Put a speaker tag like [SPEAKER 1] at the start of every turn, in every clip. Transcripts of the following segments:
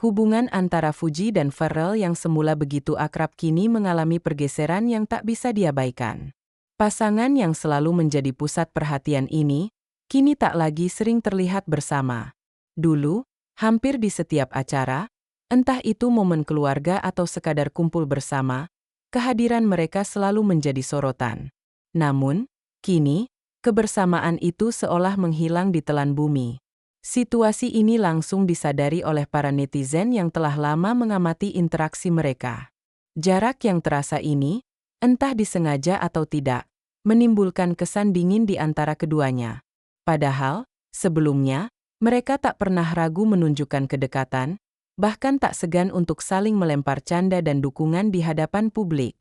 [SPEAKER 1] Hubungan antara Fuji dan Pharrell yang semula begitu akrab kini mengalami pergeseran yang tak bisa diabaikan. Pasangan yang selalu menjadi pusat perhatian ini, kini tak lagi sering terlihat bersama. Dulu, hampir di setiap acara, entah itu momen keluarga atau sekadar kumpul bersama, kehadiran mereka selalu menjadi sorotan. Namun, kini, kebersamaan itu seolah menghilang di telan bumi. Situasi ini langsung disadari oleh para netizen yang telah lama mengamati interaksi mereka. Jarak yang terasa ini, entah disengaja atau tidak, menimbulkan kesan dingin di antara keduanya. Padahal, sebelumnya, mereka tak pernah ragu menunjukkan kedekatan, bahkan tak segan untuk saling melempar canda dan dukungan di hadapan publik.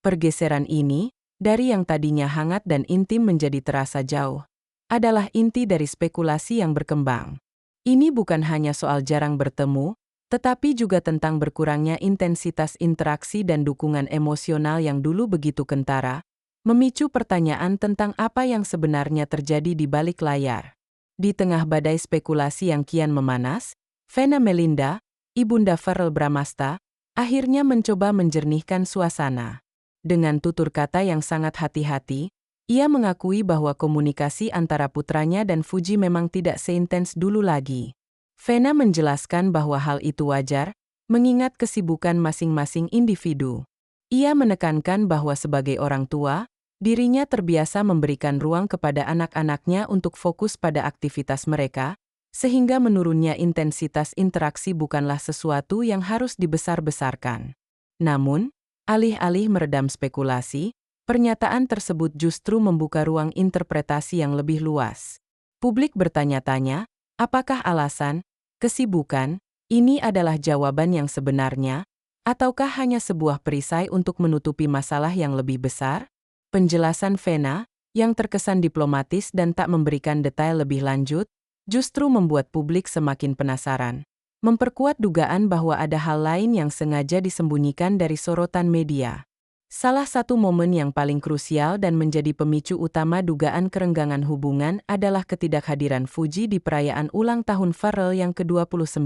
[SPEAKER 1] Pergeseran ini, dari yang tadinya hangat dan intim menjadi terasa jauh, adalah inti dari spekulasi yang berkembang. Ini bukan hanya soal jarang bertemu, tetapi juga tentang berkurangnya intensitas interaksi dan dukungan emosional yang dulu begitu kentara, memicu pertanyaan tentang apa yang sebenarnya terjadi di balik layar. Di tengah badai spekulasi yang kian memanas, Vena Melinda, ibunda Pharrell Bramasta, akhirnya mencoba menjernihkan suasana. Dengan tutur kata yang sangat hati-hati, ia mengakui bahwa komunikasi antara putranya dan Fuji memang tidak seintens dulu lagi. Vena menjelaskan bahwa hal itu wajar, mengingat kesibukan masing-masing individu. Ia menekankan bahwa sebagai orang tua, dirinya terbiasa memberikan ruang kepada anak-anaknya untuk fokus pada aktivitas mereka, sehingga menurunnya intensitas interaksi bukanlah sesuatu yang harus dibesar-besarkan. Namun, alih-alih meredam spekulasi, pernyataan tersebut justru membuka ruang interpretasi yang lebih luas. Publik bertanya-tanya, apakah alasan, kesibukan, ini adalah jawaban yang sebenarnya, ataukah hanya sebuah perisai untuk menutupi masalah yang lebih besar? Penjelasan Vena, yang terkesan diplomatis dan tak memberikan detail lebih lanjut, justru membuat publik semakin penasaran, memperkuat dugaan bahwa ada hal lain yang sengaja disembunyikan dari sorotan media. Salah satu momen yang paling krusial dan menjadi pemicu utama dugaan kerenggangan hubungan adalah ketidakhadiran Fuji di perayaan ulang tahun Pharrell yang ke-29.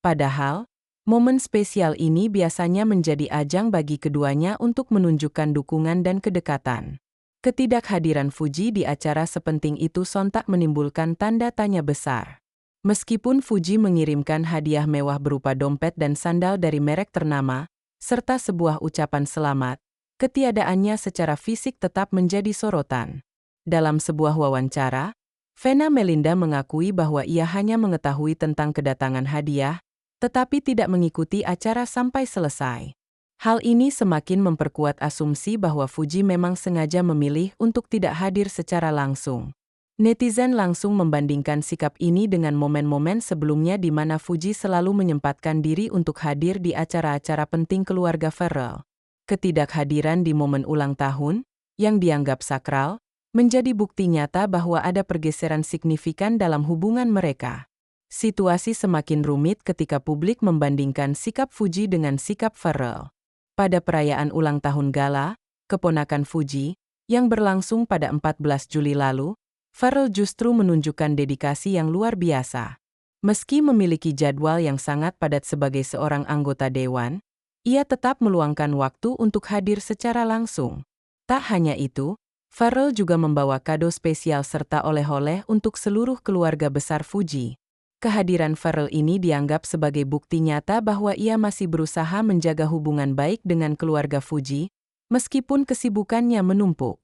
[SPEAKER 1] Padahal, momen spesial ini biasanya menjadi ajang bagi keduanya untuk menunjukkan dukungan dan kedekatan. Ketidakhadiran Fuji di acara sepenting itu sontak menimbulkan tanda tanya besar. Meskipun Fuji mengirimkan hadiah mewah berupa dompet dan sandal dari merek ternama, serta sebuah ucapan selamat, ketiadaannya secara fisik tetap menjadi sorotan. Dalam sebuah wawancara, Vena Melinda mengakui bahwa ia hanya mengetahui tentang kedatangan hadiah, tetapi tidak mengikuti acara sampai selesai. Hal ini semakin memperkuat asumsi bahwa Fuji memang sengaja memilih untuk tidak hadir secara langsung. Netizen langsung membandingkan sikap ini dengan momen-momen sebelumnya di mana Fuji selalu menyempatkan diri untuk hadir di acara-acara penting keluarga Pharrell. Ketidakhadiran di momen ulang tahun, yang dianggap sakral, menjadi bukti nyata bahwa ada pergeseran signifikan dalam hubungan mereka. Situasi semakin rumit ketika publik membandingkan sikap Fuji dengan sikap Pharrell. Pada perayaan ulang tahun gala, keponakan Fuji, yang berlangsung pada 14 Juli lalu, Pharrell justru menunjukkan dedikasi yang luar biasa. Meski memiliki jadwal yang sangat padat sebagai seorang anggota dewan, ia tetap meluangkan waktu untuk hadir secara langsung. Tak hanya itu, Pharrell juga membawa kado spesial serta oleh-oleh untuk seluruh keluarga besar Fuji. Kehadiran Pharrell ini dianggap sebagai bukti nyata bahwa ia masih berusaha menjaga hubungan baik dengan keluarga Fuji, meskipun kesibukannya menumpuk.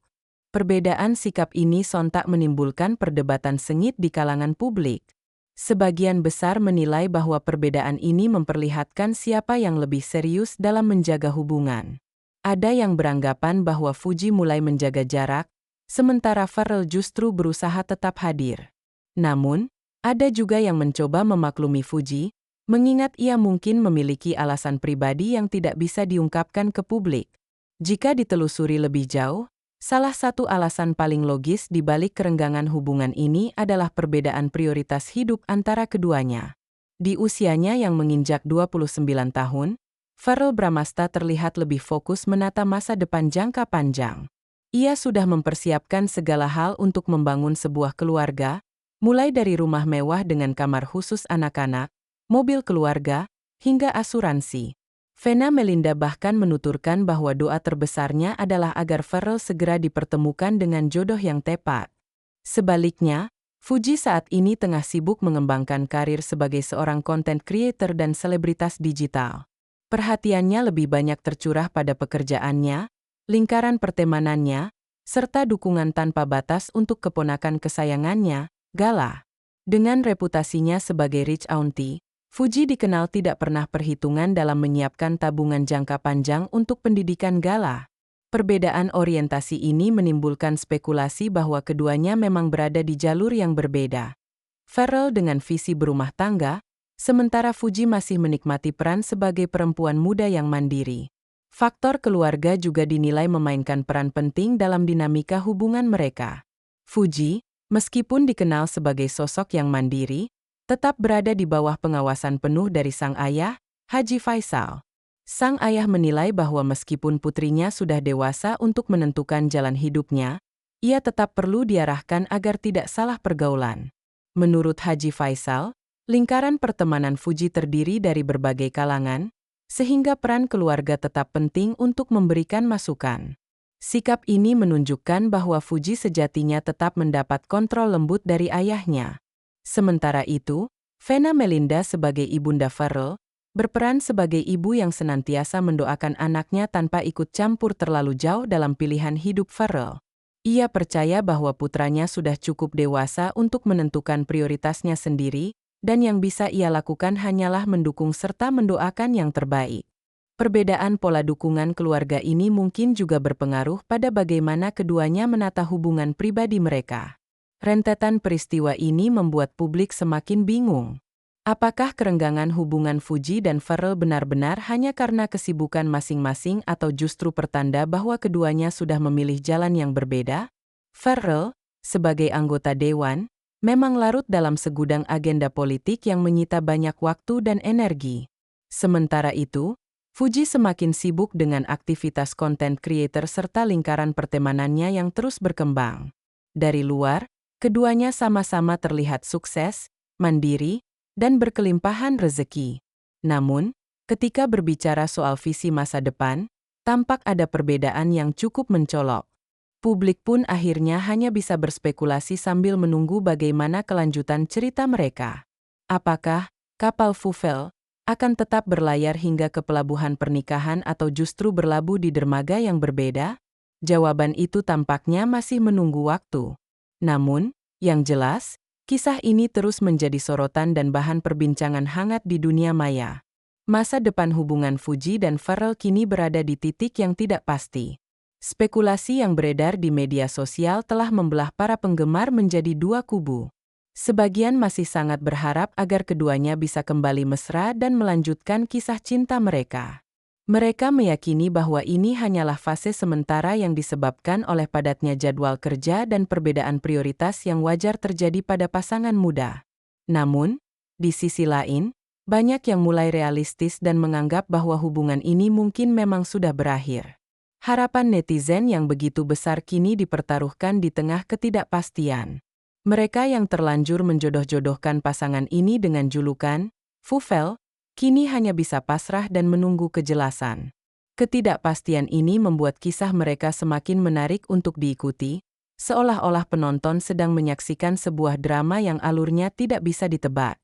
[SPEAKER 1] Perbedaan sikap ini sontak menimbulkan perdebatan sengit di kalangan publik. Sebagian besar menilai bahwa perbedaan ini memperlihatkan siapa yang lebih serius dalam menjaga hubungan. Ada yang beranggapan bahwa Fuji mulai menjaga jarak, sementara Pharrell justru berusaha tetap hadir. Namun, ada juga yang mencoba memaklumi Fuji, mengingat ia mungkin memiliki alasan pribadi yang tidak bisa diungkapkan ke publik. Jika ditelusuri lebih jauh, salah satu alasan paling logis di balik kerenggangan hubungan ini adalah perbedaan prioritas hidup antara keduanya. Di usianya yang menginjak 29 tahun, Pharrell Bramasta terlihat lebih fokus menata masa depan jangka panjang. Ia sudah mempersiapkan segala hal untuk membangun sebuah keluarga, mulai dari rumah mewah dengan kamar khusus anak-anak, mobil keluarga, hingga asuransi. Vena Melinda bahkan menuturkan bahwa doa terbesarnya adalah agar Pharrell segera dipertemukan dengan jodoh yang tepat. Sebaliknya, Fuji saat ini tengah sibuk mengembangkan karir sebagai seorang content creator dan selebritas digital. Perhatiannya lebih banyak tercurah pada pekerjaannya, lingkaran pertemanannya, serta dukungan tanpa batas untuk keponakan kesayangannya, Gala. Dengan reputasinya sebagai rich auntie, Fuji dikenal tidak pernah perhitungan dalam menyiapkan tabungan jangka panjang untuk pendidikan Gala. Perbedaan orientasi ini menimbulkan spekulasi bahwa keduanya memang berada di jalur yang berbeda. Pharrell dengan visi berumah tangga, sementara Fuji masih menikmati peran sebagai perempuan muda yang mandiri. Faktor keluarga juga dinilai memainkan peran penting dalam dinamika hubungan mereka. Fuji, meskipun dikenal sebagai sosok yang mandiri, tetap berada di bawah pengawasan penuh dari sang ayah, Haji Faisal. Sang ayah menilai bahwa meskipun putrinya sudah dewasa untuk menentukan jalan hidupnya, ia tetap perlu diarahkan agar tidak salah pergaulan. Menurut Haji Faisal, lingkaran pertemanan Fuji terdiri dari berbagai kalangan, sehingga peran keluarga tetap penting untuk memberikan masukan. Sikap ini menunjukkan bahwa Fuji sejatinya tetap mendapat kontrol lembut dari ayahnya. Sementara itu, Vena Melinda sebagai ibunda Pharrell, berperan sebagai ibu yang senantiasa mendoakan anaknya tanpa ikut campur terlalu jauh dalam pilihan hidup Pharrell. Ia percaya bahwa putranya sudah cukup dewasa untuk menentukan prioritasnya sendiri, dan yang bisa ia lakukan hanyalah mendukung serta mendoakan yang terbaik. Perbedaan pola dukungan keluarga ini mungkin juga berpengaruh pada bagaimana keduanya menata hubungan pribadi mereka. Rentetan peristiwa ini membuat publik semakin bingung. Apakah kerenggangan hubungan Fuji dan Pharrell benar-benar hanya karena kesibukan masing-masing atau justru pertanda bahwa keduanya sudah memilih jalan yang berbeda? Pharrell, sebagai anggota dewan, memang larut dalam segudang agenda politik yang menyita banyak waktu dan energi. Sementara itu, Fuji semakin sibuk dengan aktivitas content creator serta lingkaran pertemanannya yang terus berkembang. Dari luar, keduanya sama-sama terlihat sukses, mandiri, dan berkelimpahan rezeki. Namun, ketika berbicara soal visi masa depan, tampak ada perbedaan yang cukup mencolok. Publik pun akhirnya hanya bisa berspekulasi sambil menunggu bagaimana kelanjutan cerita mereka. Apakah kapal Fufel akan tetap berlayar hingga ke pelabuhan pernikahan atau justru berlabuh di dermaga yang berbeda? Jawaban itu tampaknya masih menunggu waktu. Namun, yang jelas, kisah ini terus menjadi sorotan dan bahan perbincangan hangat di dunia maya. Masa depan hubungan Fuji dan Pharrell kini berada di titik yang tidak pasti. Spekulasi yang beredar di media sosial telah membelah para penggemar menjadi dua kubu. Sebagian masih sangat berharap agar keduanya bisa kembali mesra dan melanjutkan kisah cinta mereka. Mereka meyakini bahwa ini hanyalah fase sementara yang disebabkan oleh padatnya jadwal kerja dan perbedaan prioritas yang wajar terjadi pada pasangan muda. Namun, di sisi lain, banyak yang mulai realistis dan menganggap bahwa hubungan ini mungkin memang sudah berakhir. Harapan netizen yang begitu besar kini dipertaruhkan di tengah ketidakpastian. Mereka yang terlanjur menjodoh-jodohkan pasangan ini dengan julukan Fufel, kini hanya bisa pasrah dan menunggu kejelasan. Ketidakpastian ini membuat kisah mereka semakin menarik untuk diikuti, seolah-olah penonton sedang menyaksikan sebuah drama yang alurnya tidak bisa ditebak.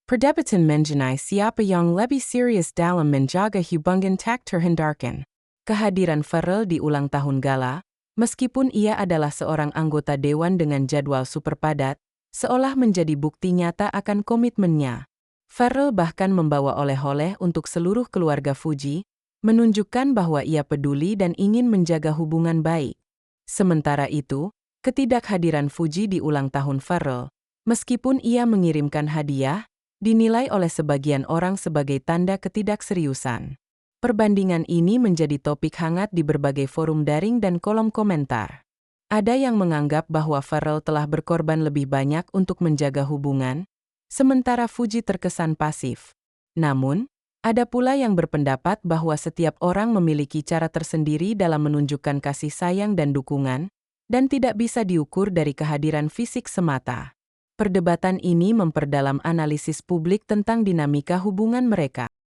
[SPEAKER 1] Perdebatan mengenai siapa yang lebih serius dalam menjaga hubungan tak terhindarkan. Kehadiran Pharrell di ulang tahun Gala, meskipun ia adalah seorang anggota dewan dengan jadwal super padat, seolah menjadi bukti nyata akan komitmennya. Pharrell bahkan membawa oleh-oleh untuk seluruh keluarga Fuji, menunjukkan bahwa ia peduli dan ingin menjaga hubungan baik. Sementara itu, ketidakhadiran Fuji di ulang tahun Pharrell, meskipun ia mengirimkan hadiah, dinilai oleh sebagian orang sebagai tanda ketidakseriusan. Perbandingan ini menjadi topik hangat di berbagai forum daring dan kolom komentar. Ada yang menganggap bahwa Pharrell telah berkorban lebih banyak untuk menjaga hubungan, sementara Fuji terkesan pasif. Namun, ada pula yang berpendapat bahwa setiap orang memiliki cara tersendiri dalam menunjukkan kasih sayang dan dukungan, dan tidak bisa diukur dari kehadiran fisik semata. Perdebatan ini memperdalam analisis publik tentang dinamika hubungan mereka.